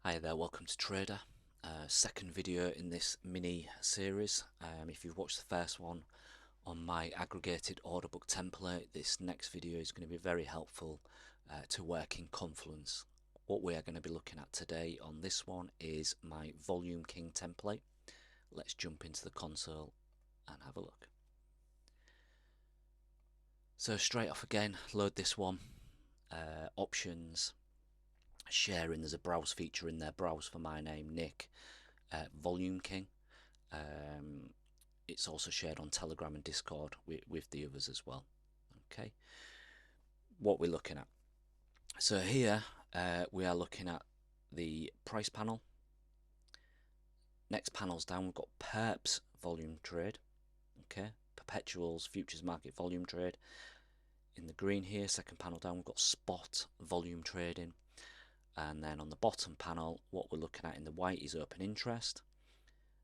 Hi there, welcome to Trader. Second video in this mini series. If you've watched the first one on my aggregated order book template, this next video is going to be very helpful to work in Confluence. What we are going to be looking at today on this one is my Volume King template. Let's jump into the console and have a look. So straight off again, load this one, options, sharing. There's a browse feature in there, browse for my name, Nick, Volume King. It's also shared on Telegram and Discord with the others as well. Okay, what we're looking at. So here we are looking at the price panel. Next panels down, we've got perps volume trade. Okay, perpetuals futures market volume trade. In the green here, second panel down, we've got spot volume trading. And then on the bottom panel, what we're looking at in the white is open interest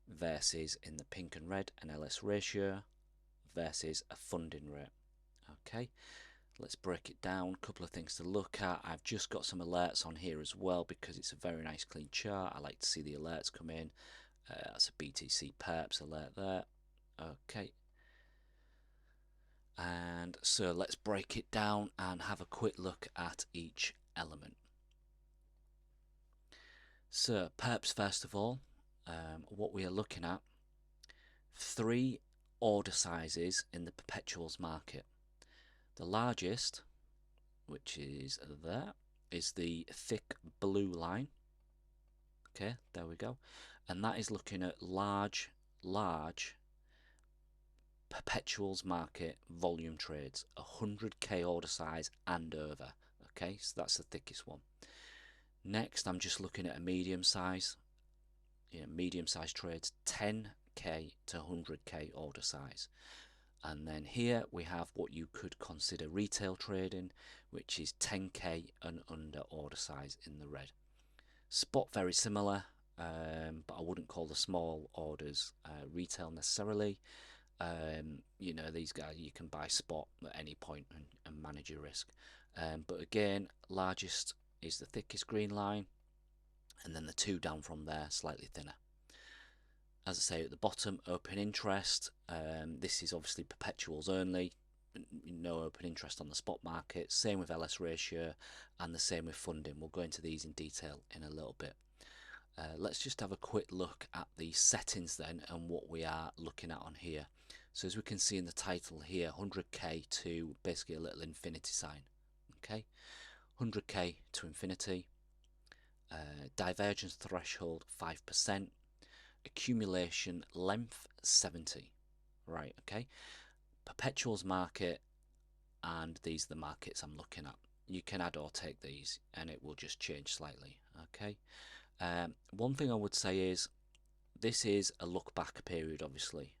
versus in the pink and red an LS ratio versus a funding rate. Okay, let's break it down. A couple of things to look at. I've just got some alerts on here as well because it's a very nice clean chart. I like to see the alerts come in. That's a BTC perps alert there. Okay, and so let's break it down and have a quick look at each element. So perps, first of all, what we are looking at, 3 order sizes in the perpetuals market. The largest, which is there, is the thick blue line. Okay, there we go. And that is looking at large perpetuals market volume trades, 100k order size and over. Okay, so that's the thickest one. Next, I'm just looking at a medium size, medium size trades, 10k to 100k order size. And then here we have what you could consider retail trading, which is 10k and under order size in the red. Spot very similar, but I wouldn't call the small orders retail necessarily. These guys you can buy spot at any point and manage your risk. But again, largest is the thickest green line, and then the 2 down from there slightly thinner. As I say, at the bottom, open interest. This is obviously perpetuals only, no open interest on the spot market. Same with LS ratio and the same with funding. We'll go into these in detail in a little bit. Let's just have a quick look at the settings then and what we are looking at on here. So as we can see in the title here, 100k to basically a little infinity sign. Okay, 100k to infinity. Divergence threshold 5%. Accumulation length 70. Right, okay. Perpetuals market, and these are the markets I'm looking at. You can add or take these and it will just change slightly. Okay. One thing I would say is this is a look back period, obviously.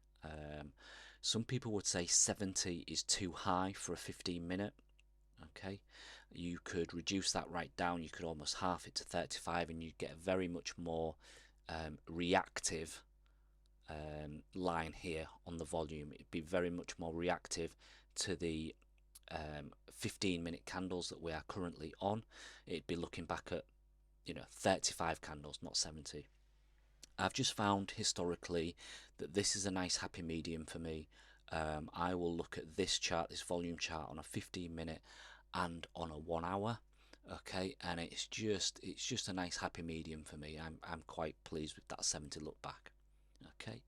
Some people would say 70 is too high for a 15-minute. Okay, you could reduce that right down. You could almost half it to 35 and you'd get a very much more reactive line here on the volume. It'd be very much more reactive to the 15-minute candles that we are currently on. It'd be looking back at 35 candles, not 70. I've just found historically that this is a nice happy medium for me. I will look at this chart, this volume chart, on a 15-minute and on a 1 hour. Okay, and it's just a nice happy medium for me. I'm quite pleased with that 70 look back. Okay,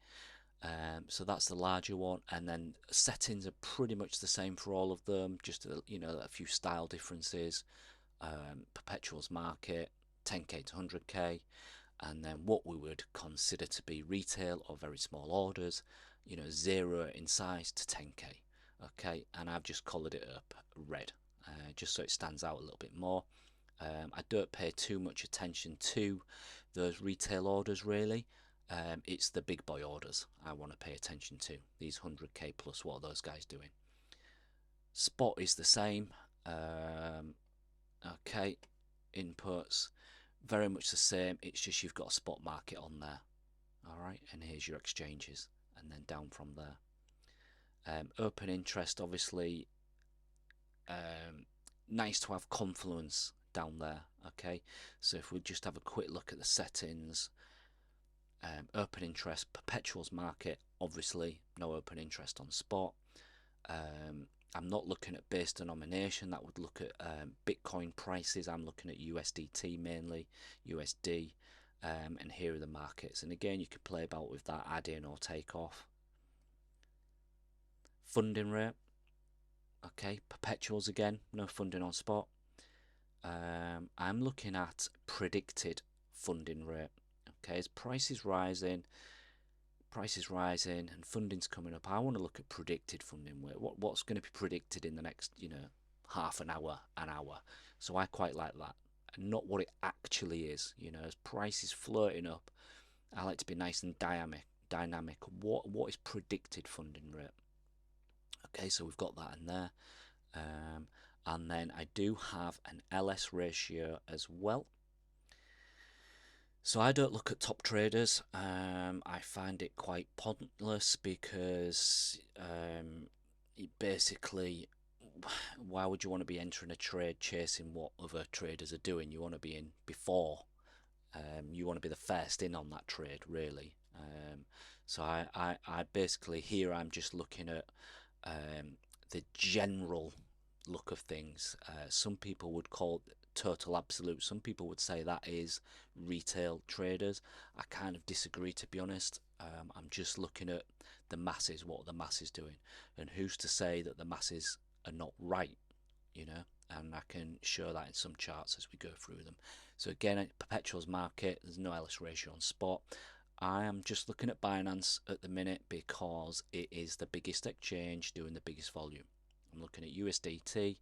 so that's the larger one, and then settings are pretty much the same for all of them, just a few style differences. Perpetuals market 10k to 100k, and then what we would consider to be retail or very small orders, 0 in size to 10k. Okay, and I've just coloured it up red, just so it stands out a little bit more. I don't pay too much attention to those retail orders really. It's the big boy orders I want to pay attention to, these 100k plus. What are those guys doing? Spot is the same. Okay, inputs very much the same, it's just you've got a spot market on there. Alright, and here's your exchanges, and then down from there. Open interest, obviously, nice to have Confluence down there. Okay, so if we just have a quick look at the settings, open interest, perpetuals market, obviously no open interest on spot. I'm not looking at base denomination, that would look at Bitcoin prices. I'm looking at USDT mainly, USD, and here are the markets. And again, you can play about with that, add in or take off. Funding rate, okay, perpetuals again, no funding on spot. I'm looking at predicted funding rate. Okay, as price is rising and funding's coming up, I want to look at predicted funding rate. What's going to be predicted in the next, half an hour, an hour. So I quite like that, and not what it actually is. As price is floating up, I like to be nice and dynamic. What is predicted funding rate? Okay, so we've got that in there. And then I do have an LS ratio as well. So I don't look at top traders. I find it quite pointless because basically, why would you want to be entering a trade chasing what other traders are doing? You want to be in before. You want to be the first in on that trade, really. So I basically here I'm just looking at the general look of things. Some people would call it total absolute. Some people would say that is retail traders. I kind of disagree, to be honest. I'm just looking at the masses, what are the masses doing, and who's to say that the masses are not right, and I can show that in some charts as we go through them. So again, at perpetuals market, there's no LS ratio on spot. I am just looking at Binance at the minute because it is the biggest exchange doing the biggest volume. I'm looking at USDT.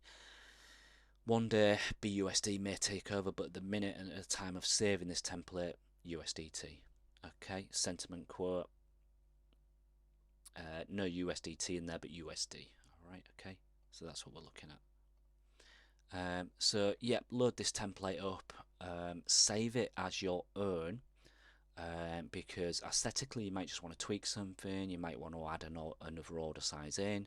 One day BUSD may take over, but at the minute and at the time of saving this template, USDT. Okay, sentiment quote. No USDT in there, but USD. All right, okay. So that's what we're looking at. So yeah, load this template up. Save it as your own. Because aesthetically you might just want to tweak something, you might want to add another order size in,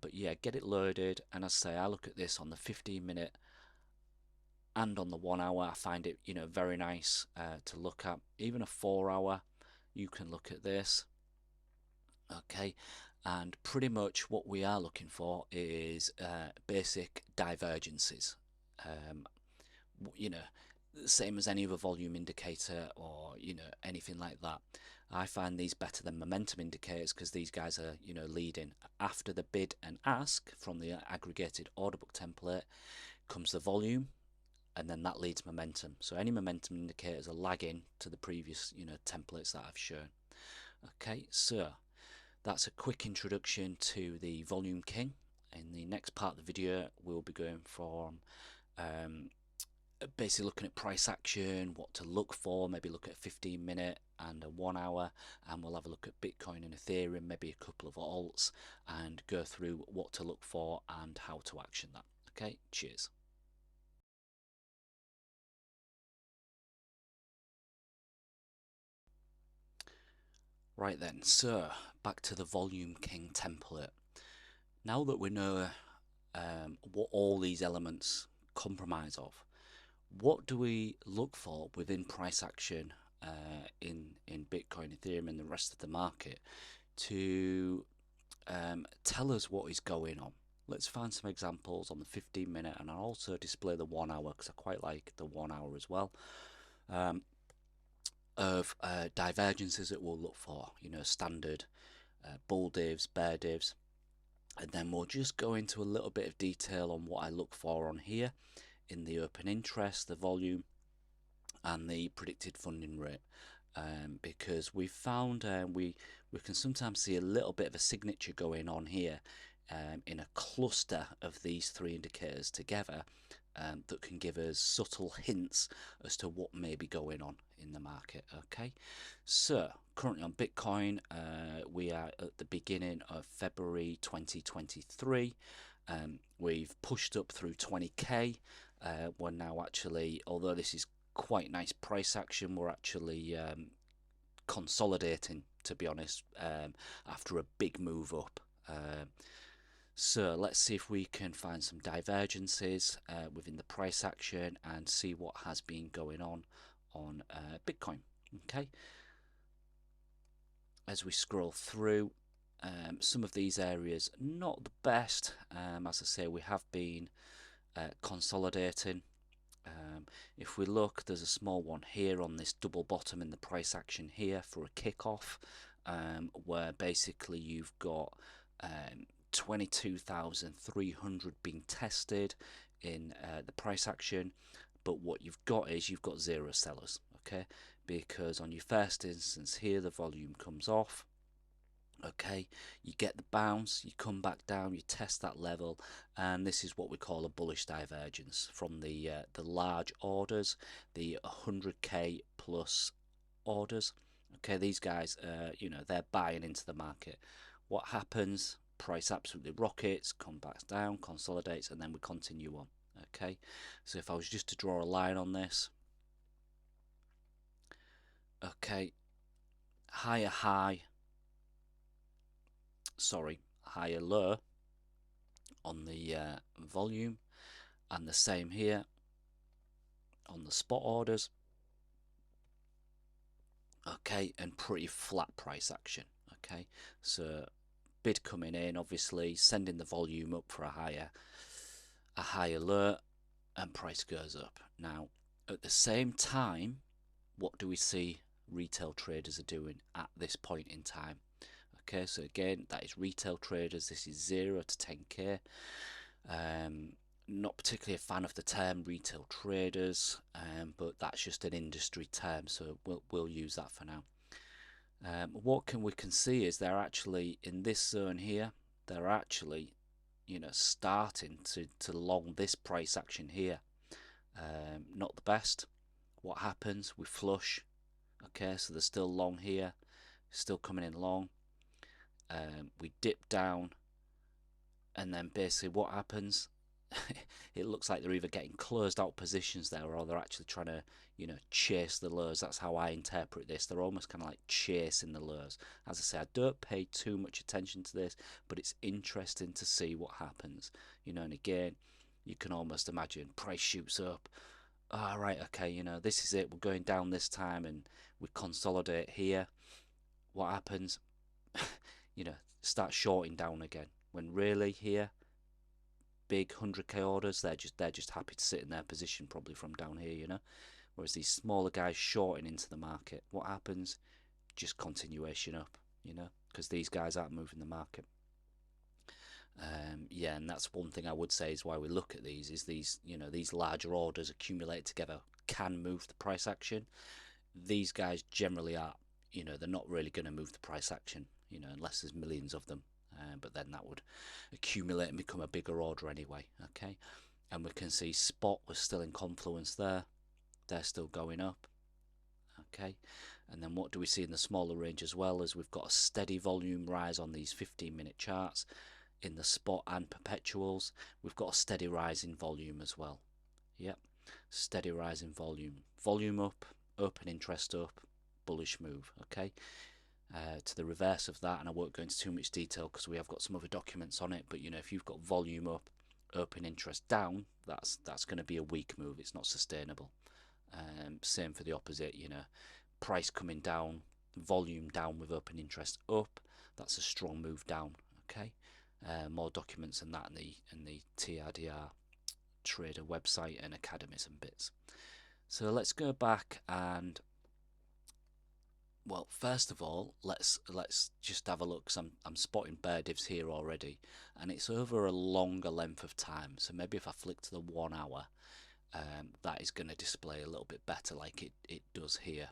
but yeah, get it loaded. And as I say, I look at this on the 15-minute and on the 1 hour. I find it very nice to look at. Even a 4 hour, you can look at this. Okay, and pretty much what we are looking for is basic divergences. Same as any other volume indicator or anything like that. I find these better than momentum indicators because these guys are leading. After the bid and ask from the aggregated order book template comes the volume, and then that leads momentum. So any momentum indicators are lagging to the previous templates that I've shown. Okay, so that's a quick introduction to the Volume King. In the next part of the video we'll be going from basically looking at price action, what to look for, maybe look at a 15-minute and a 1 hour, and we'll have a look at Bitcoin and Ethereum, maybe a couple of alts, and go through what to look for and how to action that. Okay, cheers. Right then, so back to the Volume King template. Now that we know what all these elements comprise of, what do we look for within price action in Bitcoin, Ethereum, and the rest of the market to tell us what is going on? Let's find some examples on the 15-minute, and I'll also display the 1 hour because I quite like the 1 hour as well, of divergences that we'll look for, standard bull divs, bear divs, and then we'll just go into a little bit of detail on what I look for on here in the open interest, the volume, and the predicted funding rate, because we found we can sometimes see a little bit of a signature going on here in a cluster of these three indicators together that can give us subtle hints as to what may be going on in the market. Okay, so currently on Bitcoin, we are at the beginning of February 2023. We've pushed up through 20k. We're now actually, although this is quite nice price action, we're actually consolidating, to be honest, after a big move up. So let's see if we can find some divergences within the price action and see what has been going on Bitcoin. Okay, as we scroll through, some of these areas not the best. As I say, we have been consolidating. If we look, there's a small one here on this double bottom in the price action here for a kickoff, where basically you've got 22,300 being tested in the price action, but what you've got is you've got zero sellers, okay? Because on your first instance here, the volume comes off. Okay, you get the bounce, you come back down, you test that level, and this is what we call a bullish divergence from the large orders, the 100k plus orders. Okay, these guys, you know, they're buying into the market. What happens? Price absolutely rockets, comes back down, consolidates, and then we continue on. Okay, so if I was just to draw a line on this, okay, higher high, sorry, higher low on the volume, and the same here on the spot orders. Okay, and pretty flat price action. Okay, so bid coming in, obviously sending the volume up for a higher low, and price goes up. Now at the same time, what do we see retail traders are doing at this point in time? Okay, so again, that is retail traders. This is 0 to 10k. Not particularly a fan of the term retail traders, but that's just an industry term, so we'll use that for now. What we can see is they're actually in this zone here. They're actually, you know, starting to long this price action here. Not the best. What happens? We flush. Okay, so they're still long here, still coming in long. We dip down, and then basically what happens? It looks like they're either getting closed out positions there, or they're actually trying to, you know, chase the lows. That's how I interpret this. They're almost kind of like chasing the lows. As I say, I don't pay too much attention to this, but it's interesting to see what happens. You know, and again, you can almost imagine price shoots up. All right, okay, you know, this is it. We're going down this time, and we consolidate here. What happens? You know, start shorting down again. When really here, big 100k orders, they're just happy to sit in their position probably from down here, you know. Whereas these smaller guys shorting into the market, what happens? Just continuation up, you know, because these guys aren't moving the market. Yeah, and that's one thing I would say is why we look at these, is these, you know, these larger orders accumulate together can move the price action. These guys generally are, you know, they're not really going to move the price action, you know, unless there's millions of them. But then that would accumulate and become a bigger order anyway. Okay, and we can see spot was still in confluence there. They're still going up. Okay, and then what do we see in the smaller range as well? As we've got a steady volume rise on these 15-minute charts in the spot and perpetuals. We've got a steady rise in volume as well. Yep, steady rise in volume. Volume up, open interest up, bullish move. Okay, to the reverse of that, and I won't go into too much detail because we have got some other documents on it, but you know, if you've got volume up, open interest down, that's going to be a weak move. It's not sustainable. Same for the opposite, you know, price coming down, volume down with open interest up, that's a strong move down. Okay, more documents than that in the TRDR trader website and academies and bits. So let's go back and, well, first of all, let's just have a look. Cause I'm spotting bear divs here already, and it's over a longer length of time. So maybe if I flick to the 1 hour, that is going to display a little bit better, like it does here.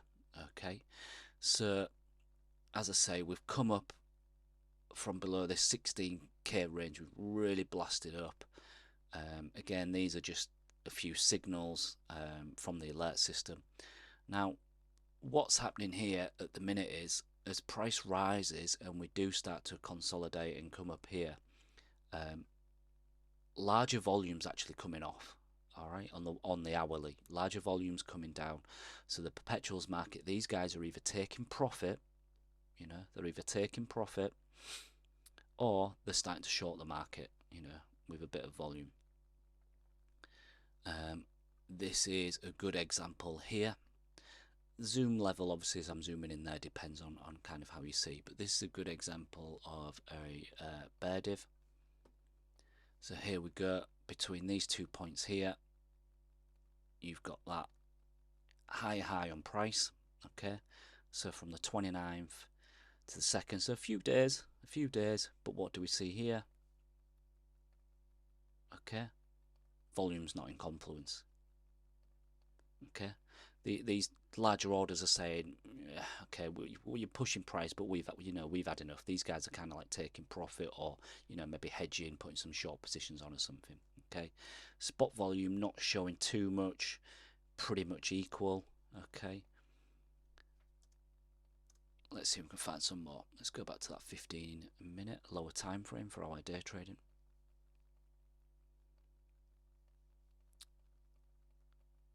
Okay, so as I say, we've come up from below this 16k range. We've really blasted up. Again, these are just a few signals from the alert system. Now, what's happening here at the minute is, as price rises and we do start to consolidate and come up here, larger volumes actually coming off. All right, on the hourly, larger volumes coming down. So the perpetuals market, these guys are either taking profit, you know, they're either taking profit, or they're starting to short the market, you know, with a bit of volume. This is a good example here. Zoom level, obviously, as I'm zooming in there, depends on kind of how you see, but this is a good example of a bear div. So here we go, between these 2 points here, you've got that high on price. Okay, so from the 29th to the 2nd, so a few days, but what do we see here? Okay, volume's not in confluence. Okay, these larger orders are saying, okay, you're pushing price, but we've had enough. These guys are kind of like taking profit, or maybe hedging, putting some short positions on or something. Okay, spot volume not showing too much, pretty much equal. Okay, let's see if we can find some more. Let's go back to that 15-minute lower time frame for our day trading.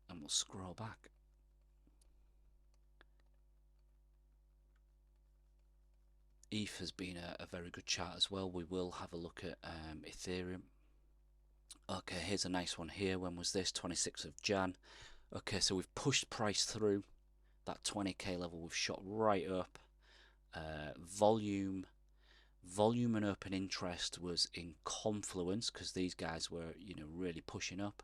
And we'll scroll back. ETH has been a very good chart as well. We will have a look at Ethereum. Okay, here's a nice one here. When was this? 26th of Jan. Okay, so we've pushed price through that 20k level. We've shot right up. Volume and open interest was in confluence because these guys were, really pushing up.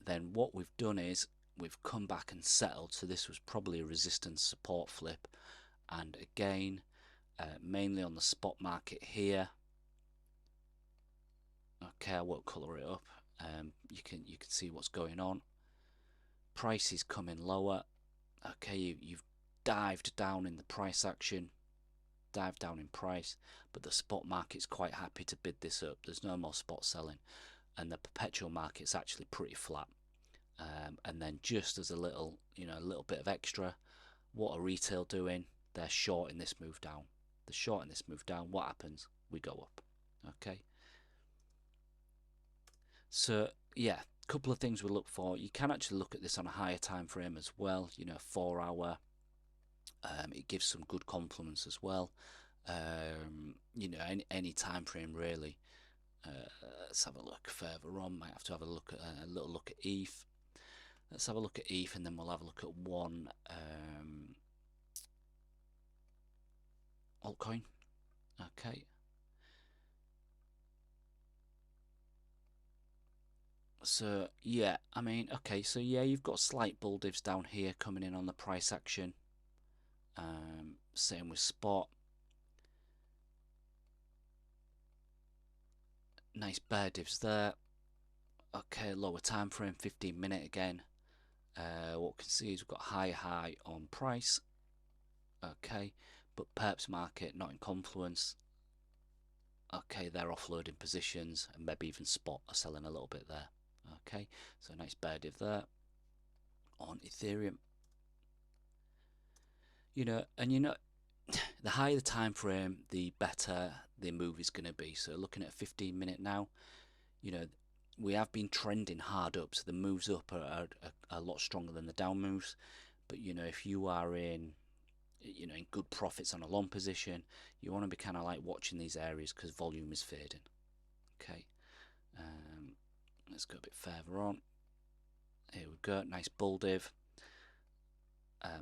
Then what we've done is we've come back and settled. So this was probably a resistance support flip, and again, mainly on the spot market here. Okay, I won't colour it up. You can see what's going on. Price is coming lower. Okay, you've dived down in the price action, dived down in price, but the spot market's quite happy to bid this up. There's no more spot selling, and the perpetual market's actually pretty flat. And then just as a little bit of extra, what are retail doing? They're shorting this move down. They're shorting this move down. What happens? We go up. Okay. So yeah, a couple of things we look for. You can actually look at this on a higher time frame as well. 4 hour. It gives some good confluence as well. Any time frame really. Let's have a look further on. Might have to have a little look at ETH. Let's have a look at ETH, and then we'll have a look at one altcoin. Okay. So yeah, I mean, okay, so yeah, you've got slight bull divs down here coming in on the price action. Same with spot. Nice bear divs there. Okay, lower time frame, 15-minute again. What we can see is we've got high on price. Okay, but perps market not in confluence. Okay, they're offloading positions, and maybe even spot are selling a little bit there. Okay, so nice bear div there on Ethereum. The higher the time frame, the better the move is going to be. So looking at a 15-minute now, we have been trending hard up, so the moves up are a lot stronger than the down moves. But if you are in good profits on a long position, you want to be kind of like watching these areas because volume is fading. Okay, let's go a bit further on. Here we go, nice bull div.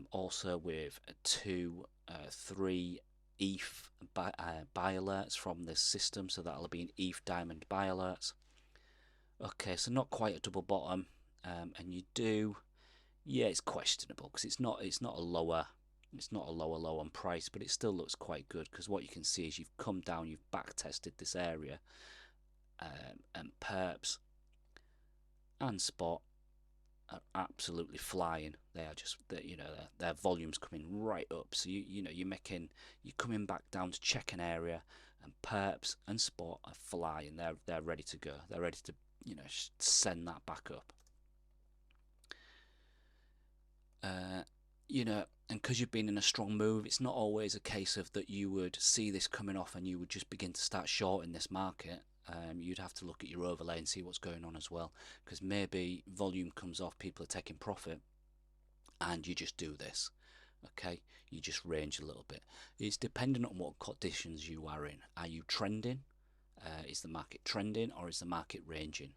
Also with 3 ETH buy alerts from this system, so that'll be an ETH diamond buy alerts. Okay, so not quite a double bottom, and you do, yeah, it's questionable because it's not a lower low on price, but it still looks quite good because what you can see is you've come down, you've back tested this area, and perps and spot are absolutely flying. They are just, their volume's coming right up. So you're coming back down to check an area, and perps and spot are flying. They're ready to go. They're ready to send that back up. And because you've been in a strong move, it's not always a case of that you would see this coming off and you would just begin to start shorting this market. You'd have to look at your overlay and see what's going on as well, because maybe volume comes off, people are taking profit, and you just do this. Okay, you just range a little bit. It's dependent on what conditions you are in. Are you trending? Is the market trending, or is the market ranging?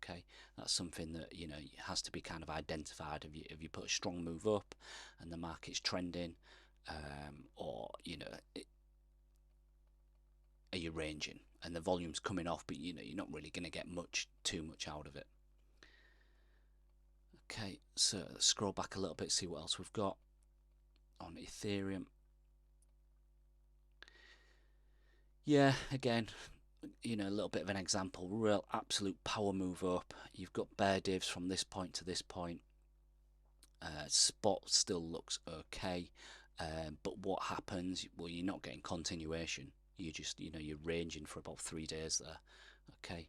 Okay, that's something that, you know, has to be kind of identified. If you put a strong move up and the market's trending, or, you know, are you ranging and the volume's coming off, but, you know, you're not really going to get too much out of it. Okay, so let's scroll back a little bit, see what else we've got on Ethereum. Yeah, again, you know, a little bit of an example, real absolute power move up. You've got bear divs from this point to this point. Spot still looks okay, but what happens? Well, you're not getting continuation. You just, you know, you're ranging for about 3 days there. Okay,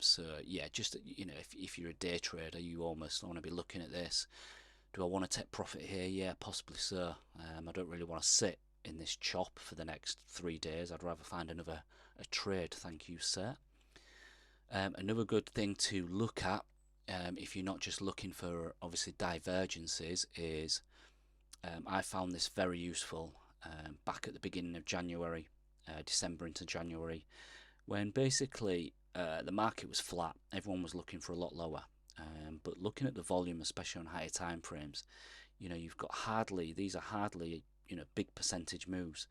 so yeah, just, you know, if you're a day trader, you almost want to be looking at this. Do I want to take profit here? Yeah, possibly so. I don't really want to sit in this chop for the next 3 days. I'd rather find a trade, thank you, sir. Another good thing to look at, if you're not just looking for obviously divergences, is I found this very useful back at the beginning of January, December into January, when basically the market was flat. Everyone was looking for a lot lower, but looking at the volume, especially on higher time frames, you know, you've got these are hardly, you know, big percentage moves,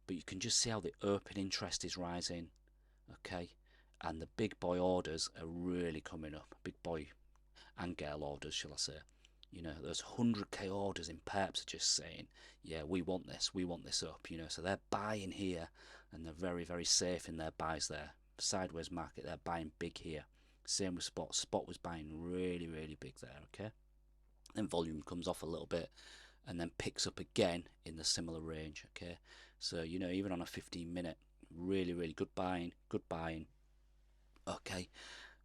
but you can just see how the open interest is rising. Okay, and the big boy orders are really coming up. Big boy and girl orders, shall I say. You know, those 100k orders in perps are just saying, yeah, we want this up, you know. So they're buying here, and they're very, very safe in their buys there. Sideways market, they're buying big here. Same with Spot. Spot was buying really, really big there, okay? Then volume comes off a little bit and then picks up again in the similar range, okay? So, you know, even on a 15-minute, really, really good buying, okay?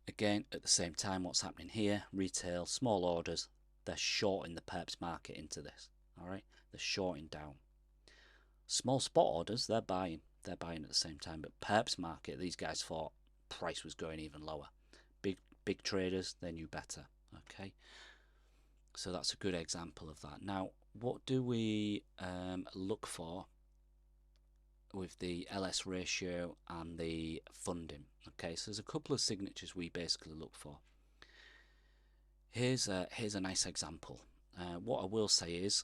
Again, at the same time, what's happening here? Retail, small orders, they're shorting the perps market into this, all right? They're shorting down. Small spot orders, they're buying at the same time, but perps market, these guys thought price was going even lower. Big traders, they knew better, okay? So that's a good example of that. Now, what do we look for with the LS ratio and the funding? Okay, so there's a couple of signatures we basically look for. Here's a nice example. What I will say is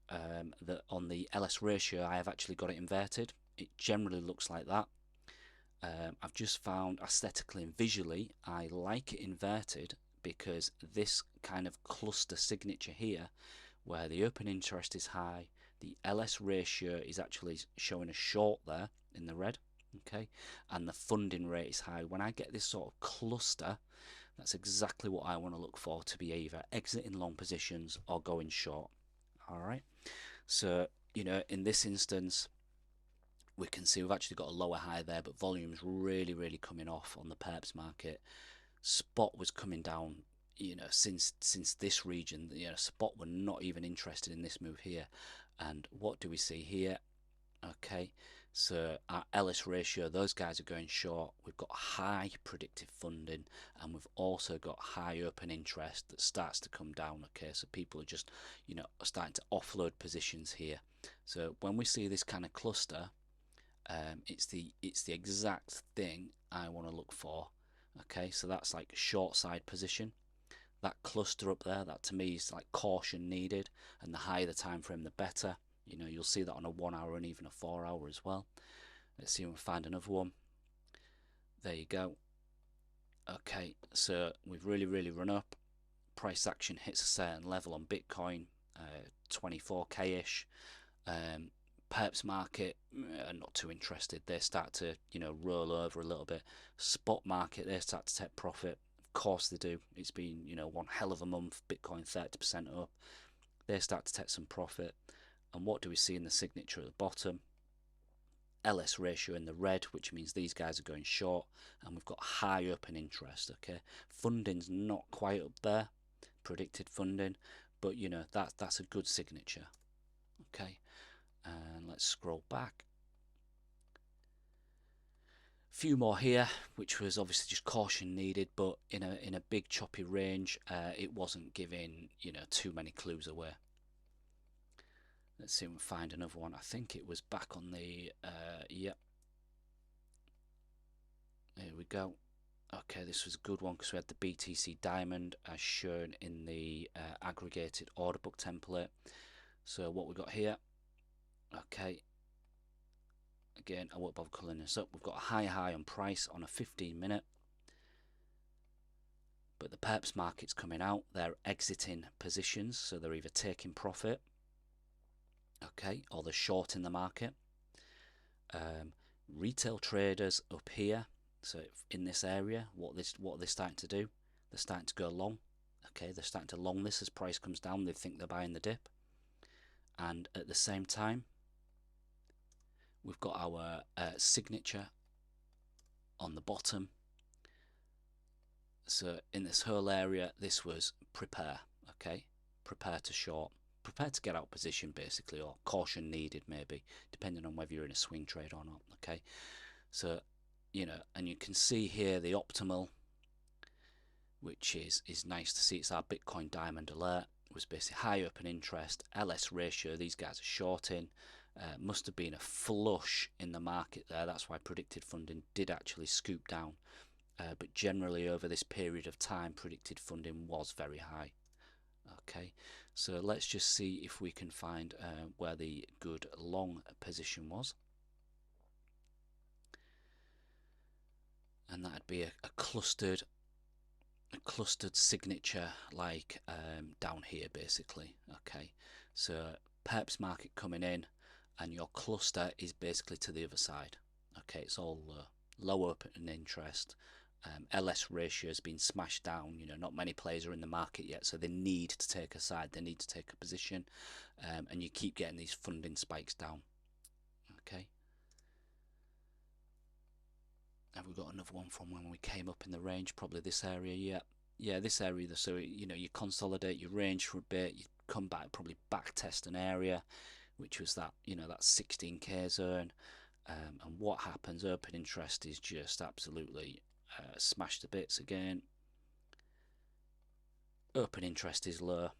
that on the LS ratio, I have actually got it inverted. It generally looks like that. I've just found aesthetically and visually, I like it inverted because this kind of cluster signature here, where the open interest is high, the LS ratio is actually showing a short there in the red, okay, and the funding rate is high. When I get this sort of cluster, that's exactly what I want to look for, to be either exiting long positions or going short. All right, so, you know, in this instance, we can see we've actually got a lower high there, but volume's really, really coming off on the perps market. Spot was coming down, you know, since this region. You know, Spot were not even interested in this move here. And what do we see here? Okay, so our LS ratio, those guys are going short. We've got high predictive funding, and we've also got high open interest that starts to come down. Okay, so people are just, you know, starting to offload positions here. So when we see this kind of cluster, it's the exact thing I want to look for. Okay, so that's like short side position. That cluster up there, that to me is like caution needed, and the higher the time frame, the better. You know, you'll see that on a 1 hour and even a 4 hour as well. Let's see if we find another one. There you go. Okay, so we've really, really run up. Price action hits a certain level on Bitcoin, 24k ish. Perps market, not too interested. They start to, you know, roll over a little bit. Spot market, they start to take profit. Of course they do. It's been, you know, one hell of a month. Bitcoin 30% up. They start to take some profit. And what do we see in the signature at the bottom? LS ratio in the red, which means these guys are going short, and we've got high open interest. Okay, funding's not quite up there, predicted funding, but you know, that's a good signature. Okay, and let's scroll back. A few more here, which was obviously just caution needed, but in a big choppy range, it wasn't giving, you know, too many clues away. Let's see if we can find another one. I think it was back on the yep. Here we go. Okay, this was a good one because we had the BTC Diamond as shown in the aggregated order book template. So what we got here, okay, again, I won't bother colouring this up. We've got a high on price on a 15-minute, but the perps market's coming out. They're exiting positions, so they're either taking profit, okay, or they're short in the market. Retail traders up here, so in this area, what are they starting to do? They're starting to go long. Okay, they're starting to long this as price comes down. They think they're buying the dip, and at the same time, we've got our signature on the bottom. So in this whole area, this was prepare. Okay, prepare to short, prepare to get out position basically, or caution needed maybe, depending on whether you're in a swing trade or not. Okay, so you know, and you can see here the optimal, which is nice to see. It's our Bitcoin Diamond Alert. It was basically high open interest, LS ratio. These guys are shorting. Must have been a flush in the market there. That's why predicted funding did actually scoop down. But generally over this period of time, predicted funding was very high. Okay, so let's just see if we can find where the good long position was. And that'd be a clustered signature, like down here basically. Okay, so perps market coming in, and your cluster is basically to the other side. Okay, it's all low open interest. LS ratio has been smashed down. You know, not many players are in the market yet, so they need to take a side, they need to take a position, and you keep getting these funding spikes down. Okay, have we got another one from when we came up in the range? Probably this area. Yeah, this area. So you know, you consolidate your range for a bit, you come back, probably back test an area, which was that, you know, that 16k zone, and what happens? Open interest is just absolutely smashed to bits again. Open interest is low.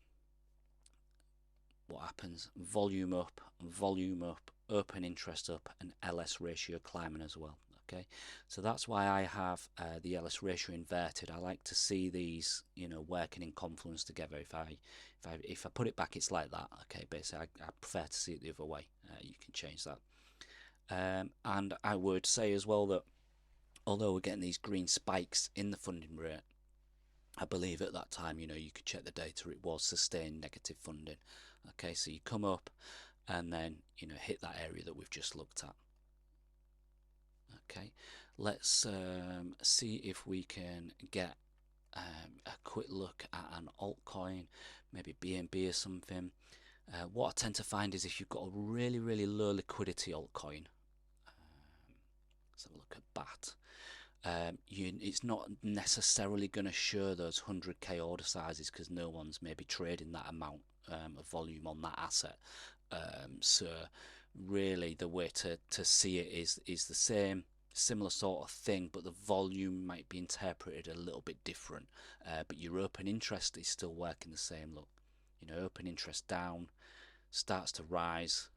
What happens? Volume up, open interest up, and LS ratio climbing as well. Okay, so that's why I have the LS ratio inverted. I like to see these, you know, working in confluence together. If I put it back, it's like that. Okay, basically, I prefer to see it the other way. You can change that. And I would say as well that although we're getting these green spikes in the funding rate, I believe at that time, you know, you could check the data, it was sustained negative funding. Okay, so you come up and then, you know, hit that area that we've just looked at. Okay, let's see if we can get a quick look at an altcoin, maybe BNB or something. What I tend to find is if you've got a really low liquidity altcoin, let's have a look at BAT. It's not necessarily going to show those 100k order sizes because no one's maybe trading that amount of volume on that asset. So really the way to see it is the same, similar sort of thing, but the volume might be interpreted a little bit different. But your open interest is still working the same. Look, you know, open interest down, starts to rise.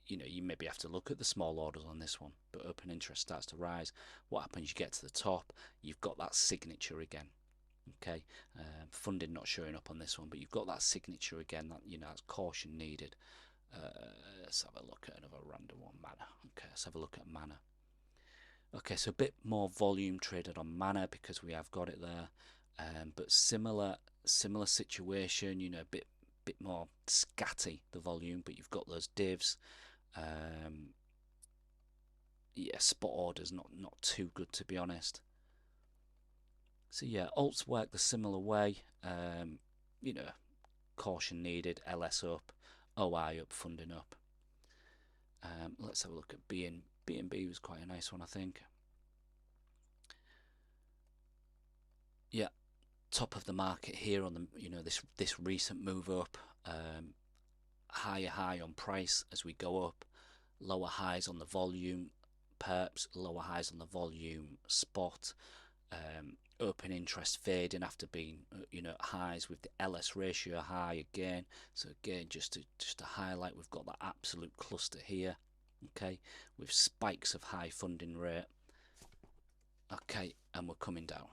You know, you maybe have to look at the small orders on this one, but open interest starts to rise. What happens? You get to the top, you've got that signature again. Okay, funding not showing up on this one, but you've got that signature again. That, you know, that's caution needed. Let's have a look at another random one. Mana. Okay, let's have a look at Mana. Okay, so a bit more volume traded on Mana because we have got it there, but similar situation. You know, a bit more scatty the volume, but you've got those divs. Yeah, spot orders not too good, to be honest. So yeah, alts work the similar way. You know, caution needed, LS up, OI up, funding up. Let's have a look at BNB was quite a nice one, I think. Yeah, top of the market here on the, you know, this recent move up. Higher high on price as we go up, lower highs on the volume perps, lower highs on the volume spot. open interest fading after being highs with the LS ratio high again. So again, just to highlight, we've got that absolute cluster here, okay, with spikes of high funding rate, okay, and we're coming down.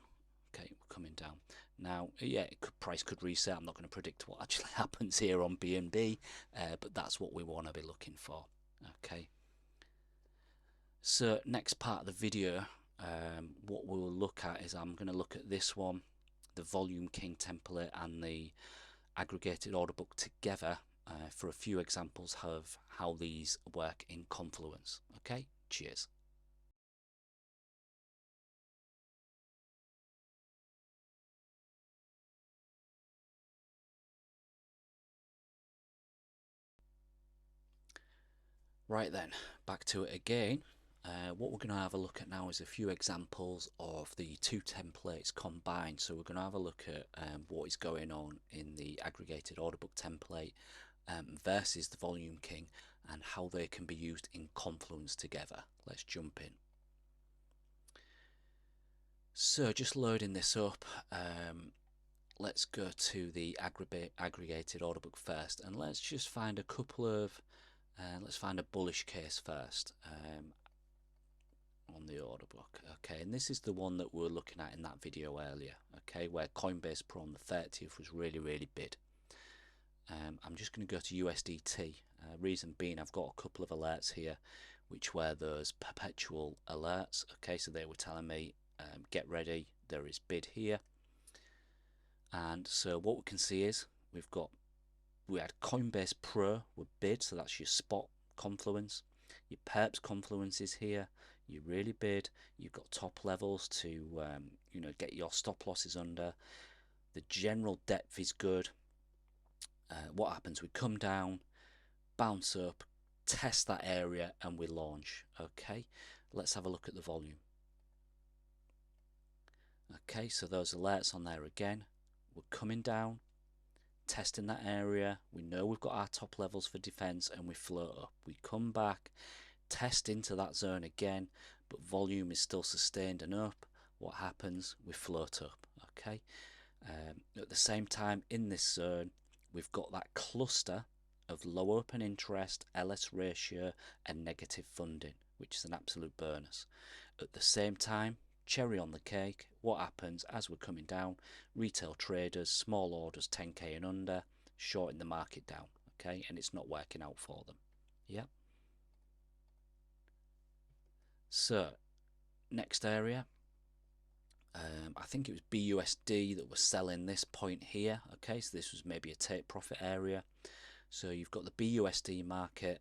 Okay, we're coming down now. Yeah, price could reset. I'm not going to predict what actually happens here on BNB, but that's what we want to be looking for. Okay, so next part of the video, what we'll look at is I'm going to look at this one, the Volume King template and the aggregated order book together for a few examples of how these work in Confluence. Okay, cheers. Right then, back to it again. What we're going to have a look at now is a few examples of the two templates combined. So we're going to have a look at what is going on in the aggregated order book template versus the Volume King and how they can be used in Confluence together. Let's jump in. So just loading this up, let's go to the aggregated order book first, and let's just find a couple of let's find a bullish case first on the order book. Okay, and this is the one that we were looking at in that video earlier, okay, where Coinbase Pro on the 30th was really bid. I'm just going to go to USDT. Reason being, I've got a couple of alerts here which were those perpetual alerts. Okay, so they were telling me get ready, there is bid here. And so what we can see is we had Coinbase Pro with bid, so that's your spot Confluence. Your perps Confluence is here. You really bid. You've got top levels to get your stop losses under. The general depth is good. What happens? We come down, bounce up, test that area, and we launch. Okay, let's have a look at the volume. Okay, so those alerts on there again. We're coming down, testing that area. We know we've got our top levels for defense, and we float up. We come back, test into that zone again, but volume is still sustained and up. What happens? We float up. Okay. At the same time, in this zone, we've got that cluster of low open interest, LS ratio, and negative funding, which is an absolute bonus. At the same time, cherry on the cake, what happens as we're coming down? Retail traders, small orders, 10k and under, shorting the market down. Okay, and it's not working out for them. Yeah. So next area, I think it was BUSD that was selling this point here. Okay, so this was maybe a take profit area. So you've got the BUSD market,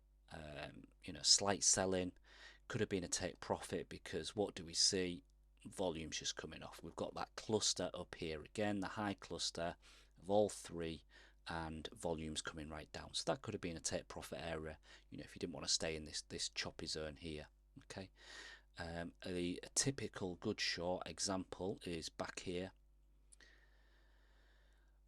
slight selling, could have been a take profit, because what do we see? Volume's just coming off. We've got that cluster up here again, the high cluster of all three, and volume's coming right down. So that could have been a take profit area, if you didn't want to stay in this choppy zone here. Okay. A typical good short example is back here.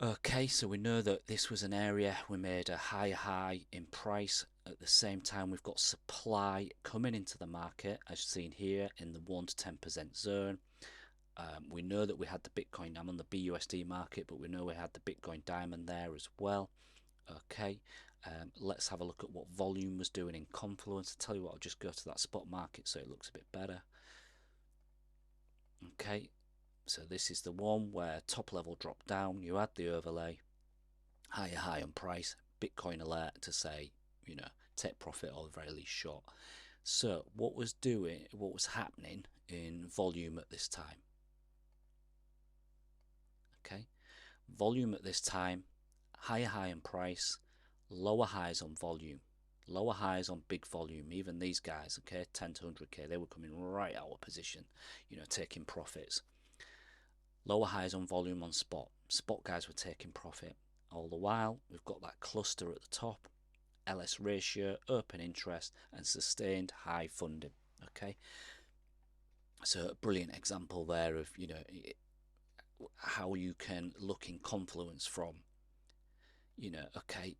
Okay, so we know that this was an area we made a high in price. At the same time, we've got supply coming into the market, as seen here in the 1 to 10% zone. We know that we had the Bitcoin. I'm on the BUSD market, but we know we had the Bitcoin diamond there as well. Okay, let's have a look at what volume was doing in Confluence. I'll tell you what, I'll just go to that spot market so it looks a bit better. Okay, so this is the one where top level dropped down. You had the overlay, high on price, Bitcoin alert to say, take profit or the very least short. So what was happening in volume at this time? Okay, volume at this time, high in price, lower highs on volume, lower highs on big volume. Even these guys, okay, 10 to 100k, they were coming right out of position, taking profits. Lower highs on volume on spot. Spot guys were taking profit. All the while, we've got that cluster at the top, LS ratio, open interest, and sustained high funding. Okay, so a brilliant example there of how you can look in Confluence from okay,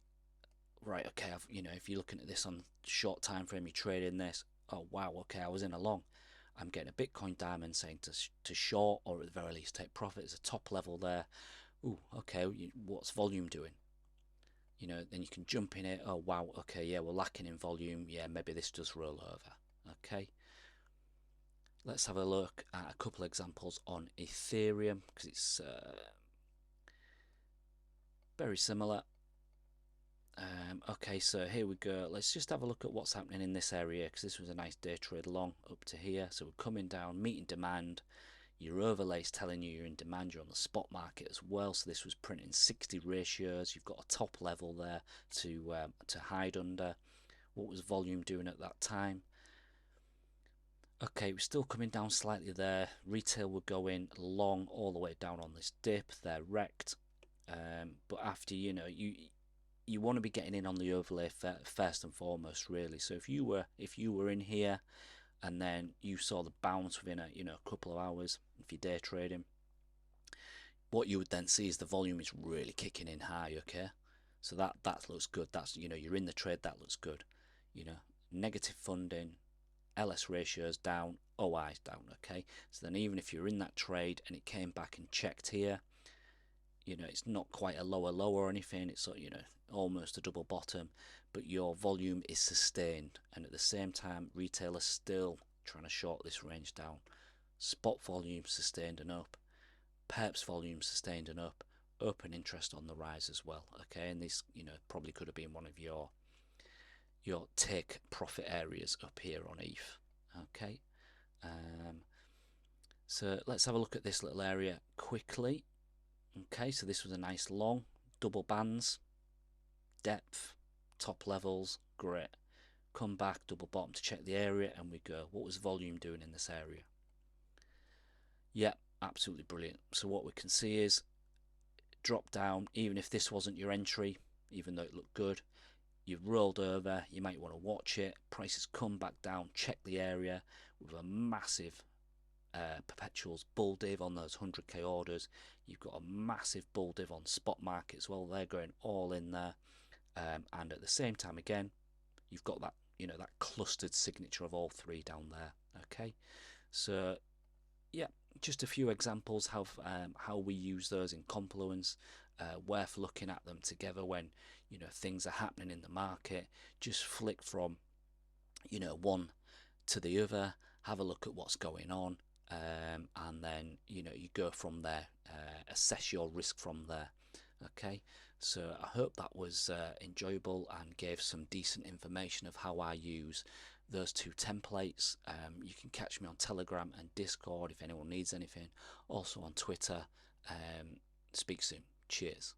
right, okay, if you're looking at this on short time frame, you're trading this, oh wow, okay, I was in a long, I'm getting a Bitcoin diamond saying to short, or at the very least take profit. There's a top level there. Ooh, okay, what's volume doing? You know, then you can jump in it. Oh wow, okay, yeah, we're lacking in volume. Yeah, maybe this does roll over. Okay, let's have a look at a couple of examples on Ethereum, because it's very similar. Okay, so here we go. Let's just have a look at what's happening in this area, because this was a nice day trade long up to here. So we're coming down, meeting demand. Your overlay's telling you you're in demand. You're on the spot market as well. So this was printing 60 ratios. You've got a top level there to hide under. What was volume doing at that time? Okay, we're still coming down slightly there. Retail were going long all the way down on this dip. They're wrecked. But after, you know, you want to be getting in on the overlay first and foremost, really. So if you were in here and then you saw the bounce within a couple of hours, if you're day trading, what you would then see is the volume is really kicking in high. Okay, so that looks good. That's, you know, you're in the trade. That looks good. You know, negative funding, LS ratios down, OI's down. Okay, so then even if you're in that trade and it came back and checked here, you know, it's not quite a lower low or anything. It's, you know, almost a double bottom, but your volume is sustained, and at the same time retailers still trying to short this range down. Spot volume sustained and up, perps volume sustained and up, open interest on the rise as well. Okay, and this, you know, probably could have been one of your take profit areas up here on ETH. Okay, so let's have a look at this little area quickly. Okay, so this was a nice long double bands, depth, top levels, great. Come back, double bottom to check the area, and we go, what was volume doing in this area? Yeah, absolutely brilliant. So what we can see is drop down. Even if this wasn't your entry, even though it looked good, you've rolled over, you might want to watch it. Prices come back down, check the area with a massive perpetuals bull div on those 100k orders. You've got a massive bull div on spot market as well. They're going all in there, and at the same time, again, you've got that, you know, that clustered signature of all three down there. Okay, so yeah, just a few examples how we use those in Confluence. Worth looking at them together when, you know, things are happening in the market. Just flick from, you know, one to the other, have a look at what's going on, and then, you know, you go from there, assess your risk from there. Okay, so I hope that was enjoyable and gave some decent information of how I use those two templates. You can catch me on Telegram and Discord if anyone needs anything, also on Twitter. Speak soon. Cheers.